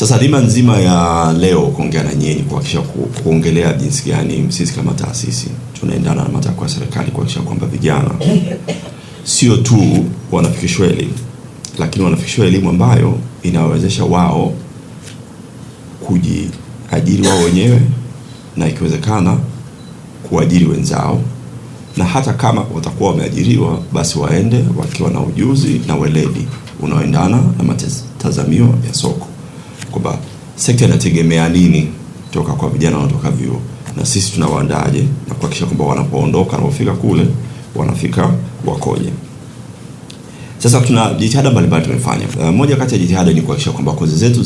Sasa dhima nzima ya leo kuongea na nyinyi kuhakikisha kuongelea jinsi gani sisi kama taasisi tunaendana na matakwa ya serikali kuhakikisha kwamba vijana sio tu wanafikishwa elimu, lakini wanafikishwa elimu ambayo inawawezesha wao kujiajiri wao wenyewe na ikiwezekana kuajiri wenzao, na hata kama watakuwa wameajiriwa basi waende wakiwa na ujuzi na weledi unaoendana na matazamio ya soko, kwamba sekta inategemea nini toka kwa vijana wanaotoka vyuo, na sisi tunawaandaje na kuhakikisha kwamba wanapoondoka na wafika kule wanafika wakoje. Sasa tuna jitihada mbalimbali tumefanya. Moja kati ya jitihada ni kuhakikisha kwamba kozi zetu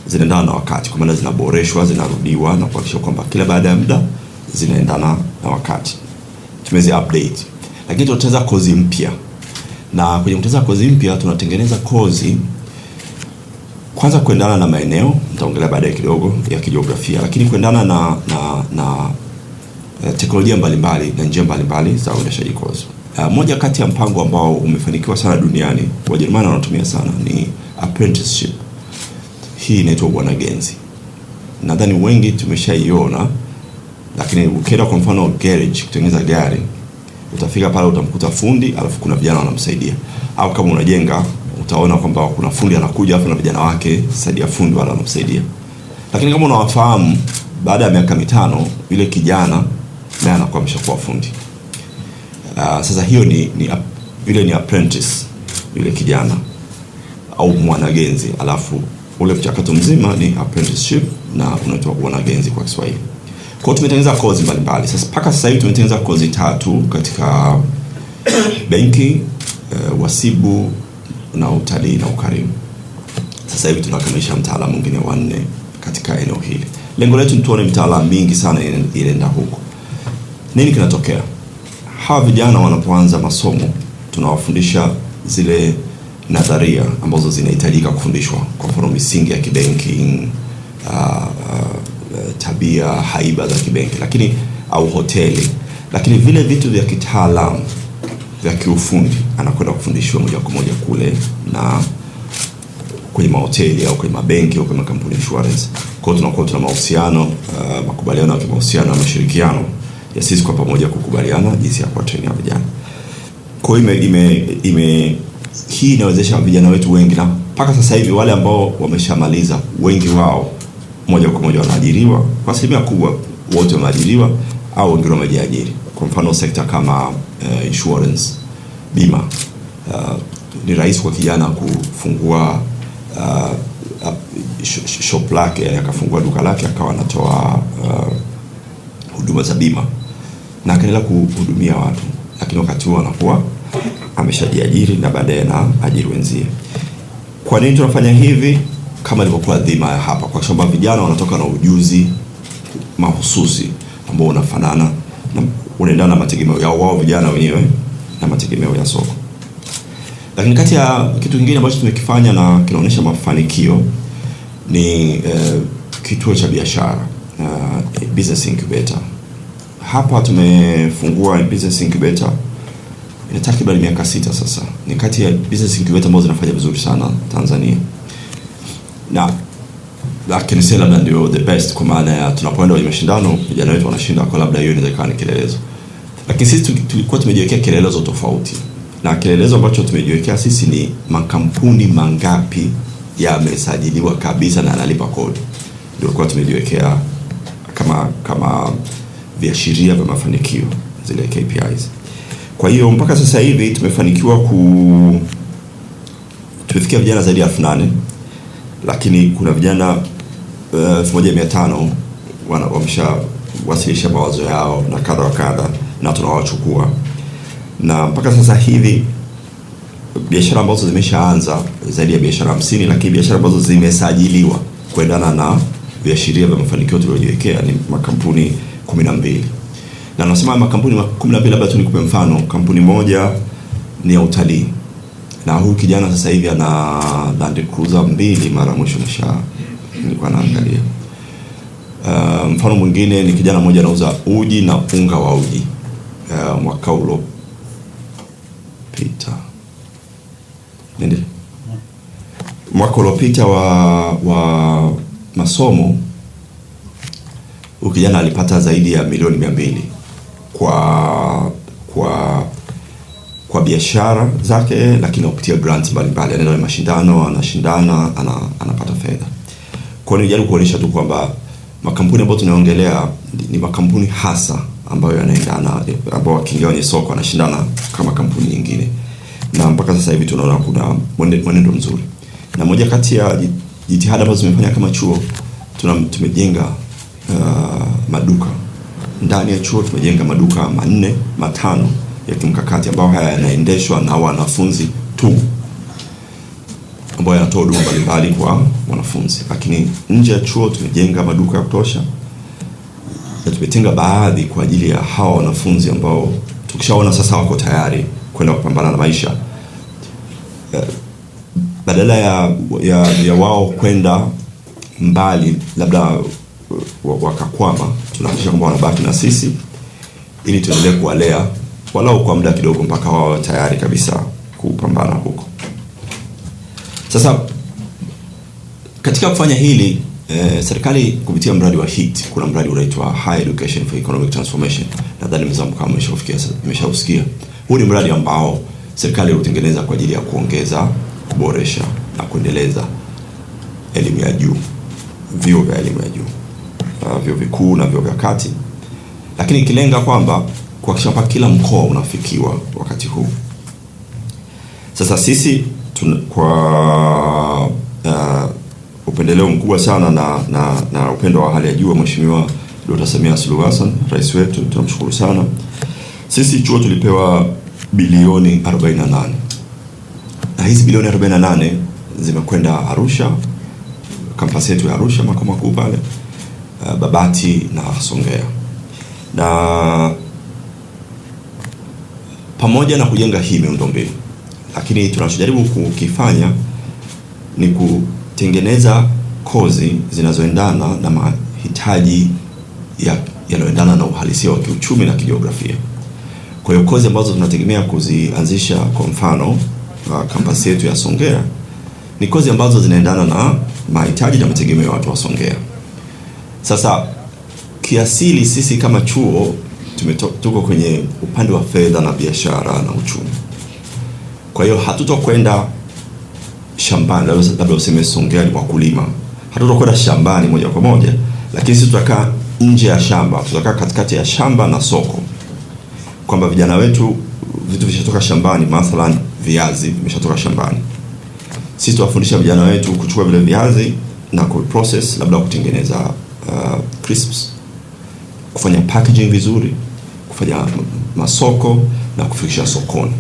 zinaendana na wakati, kwa maana zinaboreshwa, zinarudiwa na kuhakikisha kwamba kila baada ya muda zinaendana na wakati. Tumezi update. Lakini tunatengeneza kozi mpya. Na kwenye kutengeneza kozi mpya tunatengeneza kozi kwanza kuendana na maeneo, nitaongelea baadaye kidogo, ya kijiografia, lakini kuendana na teknolojia mbalimbali na njia mbalimbali za uendeshaji kozi. Moja kati ya mpango ambao umefanikiwa sana duniani, Wajerumani wanatumia sana, ni apprenticeship. Hii inaitwa wanagenzi. Nadhani wengi tumeshaiona, lakini ukienda kwa mfano garage kutengeneza gari, utafika pale utamkuta fundi alafu kuna vijana wanamsaidia. Au kama unajenga utaona kwamba kuna fundi anakuja alafu na vijana wake saidia fundi wala wanamsaidia. Lakini kama unawafahamu, baada ya miaka 5 yule kijana naye anakuwa ameshakuwa fundi. Sasa hiyo ni apprentice yule kijana au mwanagenzi, alafu ule mchakato mzima ni apprenticeship na unaitwa wanagenzi kwa Kiswahili. Kwa hiyo tumetengeneza kozi mbalimbali. Sasa mpaka sasa hivi tumetengeneza kozi 3 katika benki, wasibu na utalii na ukarimu. Sasa hivi tunakamilisha mtaala mwingine wa 4 katika eneo hili. Lengo letu ni tuone mtaala mingi sana inaenda huko. Nini kinatokea? Hawa vijana wanapoanza masomo tunawafundisha zile nadharia ambazo zinahitajika kufundishwa, kwa mfano misingi ya kibenki, tabia, haiba za kibenki, lakini au hoteli, lakini vile vitu vya kitaalamu vya kiufundi anakwenda kufundishwa moja kwa moja kule na kwenye mahoteli au kwenye mabenki au kwenye kampuni insurance. Kwa hiyo tunakuwa tuna mahusiano, makubaliano ya kimahusiano na mashirikiano ya sisi kwa pamoja kukubaliana jinsi ya kuwatrain vijana. Kwa hiyo hii inawezesha vijana wetu wengi, na mpaka sasa hivi wale ambao wameshamaliza wengi wao moja kwa moja wanaajiriwa. Kwa asilimia kubwa wote wameajiriwa au wengine wamejiajiri. Kwa mfano sekta kama insurance, bima, ni rahisi kwa kijana kufungua shop lake, yani akafungua duka lake akawa anatoa huduma za bima na akaendelea kuhudumia watu, lakini wakati huo anakuwa ameshajiajiri na baadaye na ajiri wenzie. Kwa nini tunafanya hivi? Kama ilivyokuwa dhima ya hapa, kwa sababu vijana wanatoka na ujuzi mahususi ambao unafanana na unaendana na mategemeo yao wao vijana wenyewe na mategemeo ya soko. Lakini kati ya kitu kingine ambacho tumekifanya na kinaonyesha mafanikio ni kituo cha biashara, business incubator. Hapa tumefungua business incubator ina takriban miaka 6 sasa. Ni kati ya business incubator ambazo zinafanya vizuri sana Tanzania. Na lakini sasa labda ndio the best, kwa maana ya tunapoenda kwenye mashindano vijana wetu wanashinda, kwa labda hiyo inaweza kuwa ni kielelezo. Lakini sisi tulikuwa tumejiwekea kielelezo tofauti. Na kielelezo ambacho tumejiwekea sisi ni makampuni mangapi yamesajiliwa kabisa na analipa kodi. Ndio kwa tumejiwekea kama viashiria vya mafanikio, zile KPIs. Kwa hiyo mpaka sasa hivi tumefanikiwa tumefikia vijana zaidi ya 8,000, lakini kuna vijana 1500 wameshawasilisha mawazo yao na kadha wa kadha na tunawachukua. Na mpaka sasa hivi biashara ambazo zimeshaanza zaidi ya biashara 50, lakini biashara ambazo zimesajiliwa kuendana na viashiria vya mafanikio tuliojiwekea ni makampuni 12. Na nasema makampuni 12 labda tu nikupe mfano. Kampuni moja ni ya utalii. Na huyu kijana sasa hivi ana Land Cruiser 2 mara mwisho nilikuwa naangalia. Mfano mwingine ni kijana mmoja anauza uji na unga wa uji. Mwaka uliopita. mwaka uliopita wa masomo ukijana alipata zaidi ya milioni 200 kwa biashara zake, lakini kupitia grants mbalimbali. Anaenda mashindano, anashindana, anapata fedha. Kwa hiyo nijaribu kuonyesha tu kwamba makampuni ambayo tunaongelea ni makampuni hasa ambayo yanaendana, ambao wakiingia kwenye soko anashindana kama kampuni nyingine, na mpaka sasa hivi tunaona kuna mwenendo mzuri. Na moja kati ya jitihada ambazo tumefanya kama chuo, tumejenga maduka ndani ya chuo. Tumejenga maduka 4-5 ya kimkakati ambayo haya yanaendeshwa na wanafunzi tu, ambao yanatoa huduma mbalimbali kwa wanafunzi. Lakini nje ya chuo tumejenga maduka ya kutosha, na tumetenga baadhi kwa ajili ya hawa wanafunzi ambao tukishaona sasa wako tayari kwenda kupambana na maisha, badala ya wao kwenda mbali labda wakakwama, tunahakikisha kwamba wanabaki na sisi ili tuendelee kuwalea walau kwa muda kidogo mpaka wao tayari kabisa kupambana huko. Sasa katika kufanya hili, serikali kupitia mradi wa HEET, kuna mradi unaitwa Higher Education for Economic Transformation, nadhani mzamko kama mmeshausikia. Huu ni mradi ambao serikali ilitengeneza kwa ajili ya kuongeza, kuboresha na kuendeleza elimu ya juu, vyuo vya elimu ya juu, vyuo vikuu na vyuo vya kati, lakini ikilenga kwamba kuhakikisha kila mkoa unafikiwa wakati huu. Sasa sisi kwa upendeleo mkubwa sana na upendo wa hali ya juu wa Mheshimiwa Dr. Samia Suluhu Hassan, rais wetu, tunamshukuru sana. Sisi chuo tulipewa bilioni 48. Na hizi bilioni 48 zimekwenda Arusha, kampasi yetu ya Arusha, makao makuu pale, Babati na Songea. Na pamoja na kujenga hii miundombinu, lakini tunachojaribu kukifanya ni kutengeneza kozi zinazoendana na mahitaji yanayoendana na uhalisia wa kiuchumi na kijiografia. Kwa hiyo kozi ambazo tunategemea kuzianzisha, kwa mfano kampasi yetu ya Songea, ni kozi ambazo zinaendana na mahitaji na mategemeo ya watu wa Songea. Sasa kiasili sisi kama chuo tuko kwenye upande wa fedha na biashara na uchumi. Kwa hiyo hatutokwenda shambani, labda useme Songea ni wakulima, hatutokwenda shambani moja kwa moja, lakini sisi tutakaa nje ya shamba, tutakaa katikati ya shamba na soko, kwamba vijana wetu vitu vishatoka shambani, mathalan viazi vimeshatoka shambani, sisi tuwafundisha vijana wetu kuchukua vile viazi na kuprocess, labda kutengeneza crisps, kufanya packaging vizuri, kufanya masoko na kufikisha sokoni,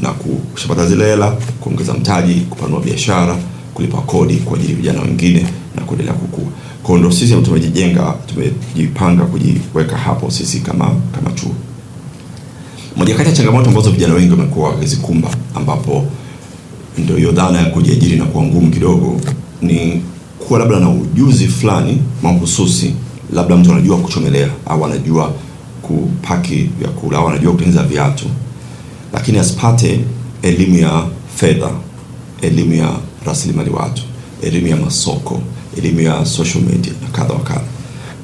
na kushapata zile hela, kuongeza mtaji, kupanua biashara, kulipa kodi kwa ajili ya vijana wengine na kuendelea kukua. Kwa hiyo sisi tumejipanga kujiweka hapo sisi kama chuo. Moja kati ya changamoto ambazo vijana wengi wamekuwa wakizikumba, ambapo ndio hiyo dhana ya kujiajiri na kuwa ngumu kidogo, ni kuwa labda na ujuzi fulani mahususi, labda mtu anajua kuchomelea au anajua kupaki vyakula au anajua kutengeneza viatu, lakini asipate elimu ya fedha, elimu ya rasilimali watu, elimu ya masoko, elimu ya social media na kadha wa kadha.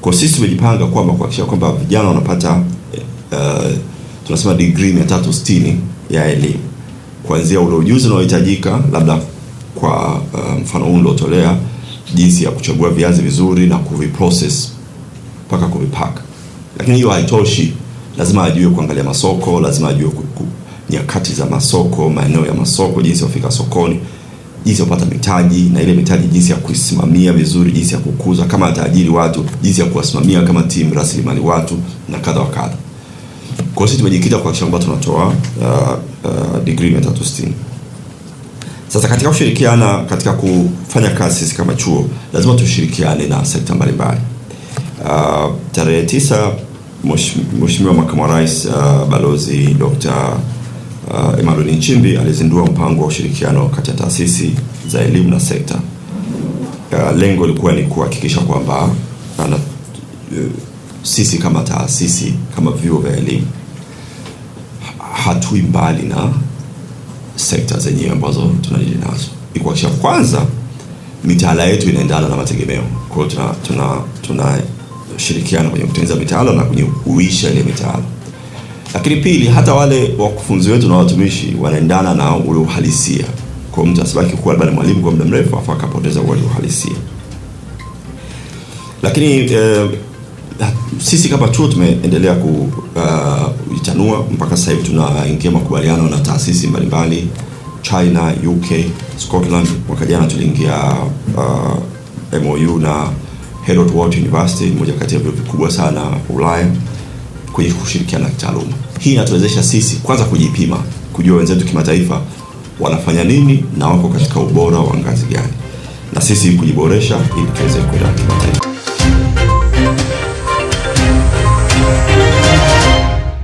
Kwa sisi tumejipanga kwamba kuhakikisha kwamba vijana wanapata tunasema degree 360 ya elimu, kuanzia ule ujuzi unaohitajika, labda kwa mfano huu uliotolea, jinsi ya kuchagua viazi vizuri na kuviprocess mpaka kuvipaka. Lakini hiyo haitoshi, lazima ajue kuangalia masoko, lazima ajue nyakati za masoko, maeneo ya masoko, jinsi ya kufika sokoni, jinsi ya kupata mitaji, na ile mitaji jinsi ya kuisimamia vizuri, jinsi ya kukuza kama ataajiri watu, jinsi ya kuwasimamia kama team, rasilimali watu na kadha wa kadha. Kwa sisi tumejikita kuhakikisha kwamba tunatoa degree 360. Sasa katika kushirikiana, katika kufanya kazi sisi kama chuo, lazima tushirikiane na sekta mbalimbali. Tarehe 9 Mheshimiwa Makamu wa Rais Balozi Dr. Emmanuel Nchimbi alizindua mpango wa ushirikiano kati ya taasisi za elimu na sekta. Lengo lilikuwa ni kuhakikisha kwamba sisi kama taasisi, kama vyuo vya elimu, hatui mbali na sekta zenyewe ambazo tunadili nazo. kuhakikisha kwanza mitaala yetu inaendana na mategemeo. Kwa hiyo tunashirikiana kwenye kutengeneza mitaala na kwenye kuisha ile mitaala. Lakini pili, hata wale wakufunzi wetu na watumishi wanaendana na ule uhalisia. Kwa mtu asibaki kuwa labda mwalimu kwa muda mrefu afa akapoteza ule uhalisia. Lakini sisi kama chuo tumeendelea kuitanua mpaka sasa hivi tunaingia makubaliano na taasisi mbalimbali China, UK, Scotland. Mwaka jana tuliingia MOU na Hertford University, moja kati ya vyuo vikubwa sana Ulaya, kwenye kushirikiana kitaaluma. Hii inatuwezesha sisi kwanza kujipima, kujua wenzetu kimataifa wanafanya nini na wako katika ubora wa ngazi gani, na sisi kujiboresha ili tuweze kwenda kimataifa.